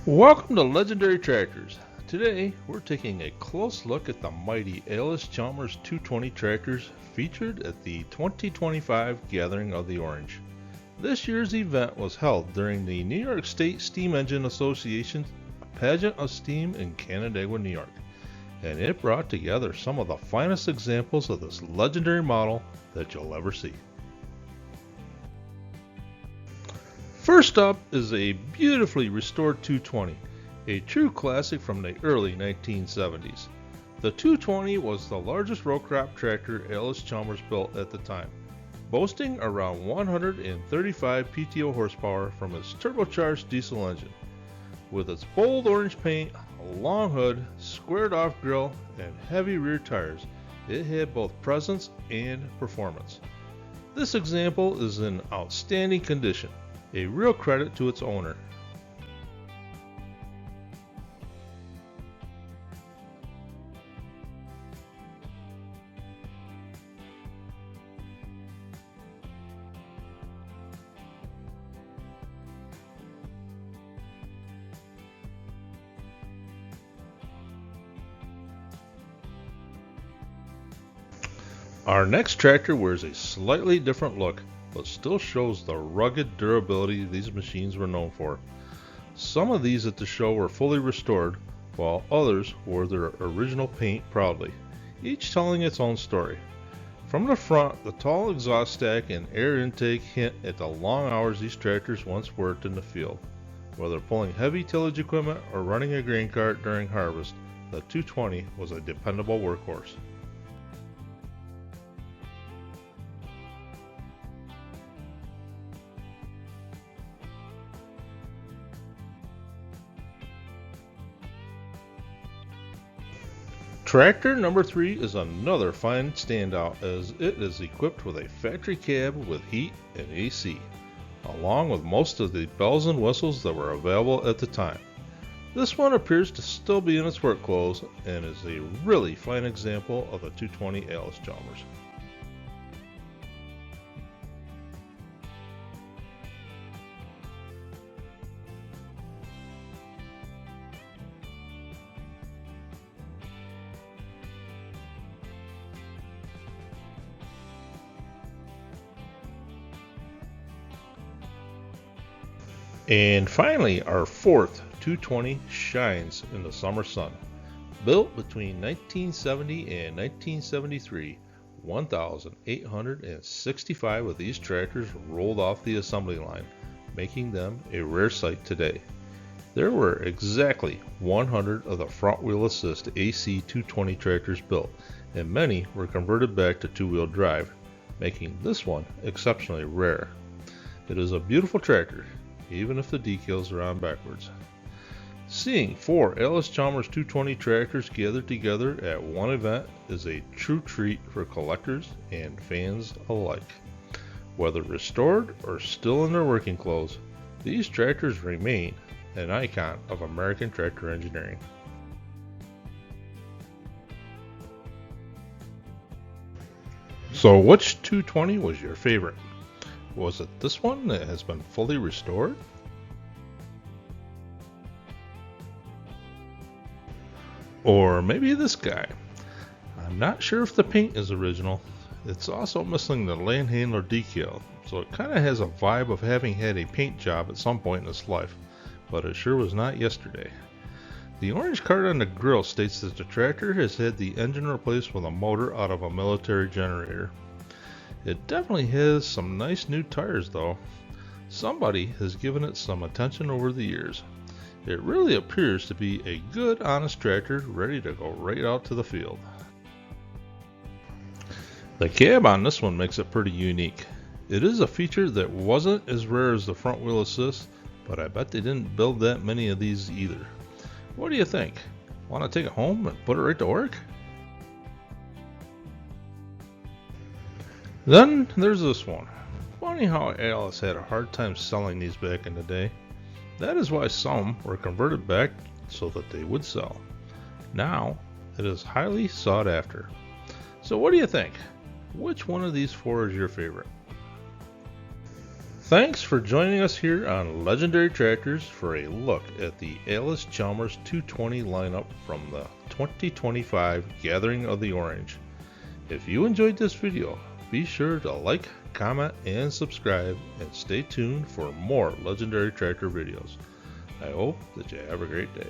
Welcome to Legendary Tractors. Today we're taking a close look at the mighty Allis Chalmers 220 tractors featured at the 2025 Gathering of the Orange. This year's event was held during the New York State Steam Engine Association's Pageant of Steam in Canandaigua, New York, and it brought together some of the finest examples of this legendary model that you'll ever see. First up is a beautifully restored 220, a true classic from the early 1970s. The 220 was the largest row crop tractor Allis Chalmers built at the time, boasting around 135 PTO horsepower from its turbocharged diesel engine. With its bold orange paint, a long hood, squared off grille, and heavy rear tires, it had both presence and performance. This example is in outstanding condition, a real credit to its owner. Our next tractor wears a slightly different look, but still shows the rugged durability these machines were known for. Some of these at the show were fully restored, while others wore their original paint proudly, each telling its own story. From the front, the tall exhaust stack and air intake hint at the long hours these tractors once worked in the field. Whether pulling heavy tillage equipment or running a grain cart during harvest, the 220 was a dependable workhorse. Tractor number 3 is another fine standout as it is equipped with a factory cab with heat and AC, along with most of the bells and whistles that were available at the time. This one appears to still be in its work clothes and is a really fine example of the 220 Allis Chalmers. And finally, our fourth 220 shines in the summer sun. Built between 1970 and 1973, 1,865 of these tractors rolled off the assembly line, making them a rare sight today. There were exactly 100 of the front wheel assist AC 220 tractors built, and many were converted back to two-wheel drive, making this one exceptionally rare. It is a beautiful tractor, even if the decals are on backwards. Seeing 4 Allis Chalmers 220 tractors gathered together at one event is a true treat for collectors and fans alike. Whether restored or still in their working clothes, these tractors remain an icon of American tractor engineering. So which 220 was your favorite? Was it this one that has been fully restored? Or maybe this guy? I'm not sure if the paint is original. It's also missing the land handler decal, so it kind of has a vibe of having had a paint job at some point in its life, but it sure was not yesterday. The orange card on the grill states that the tractor has had the engine replaced with a motor out of a military generator. It definitely has some nice new tires though. Somebody has given it some attention over the years. It really appears to be a good, honest tractor ready to go right out to the field. The cab on this one makes it pretty unique. It is a feature that wasn't as rare as the front wheel assist, but I bet they didn't build that many of these either. What do you think? Want to take it home and put it right to work? Then there's this one. Funny how Allis had a hard time selling these back in the day. That is why some were converted back so that they would sell. Now it is highly sought after. So what do you think? Which one of these 4 is your favorite? Thanks for joining us here on Legendary Tractors for a look at the Allis Chalmers 220 lineup from the 2025 Gathering of the Orange. If you enjoyed this video, be sure to like, comment, and subscribe, and stay tuned for more Legendary Tractor videos. I hope that you have a great day.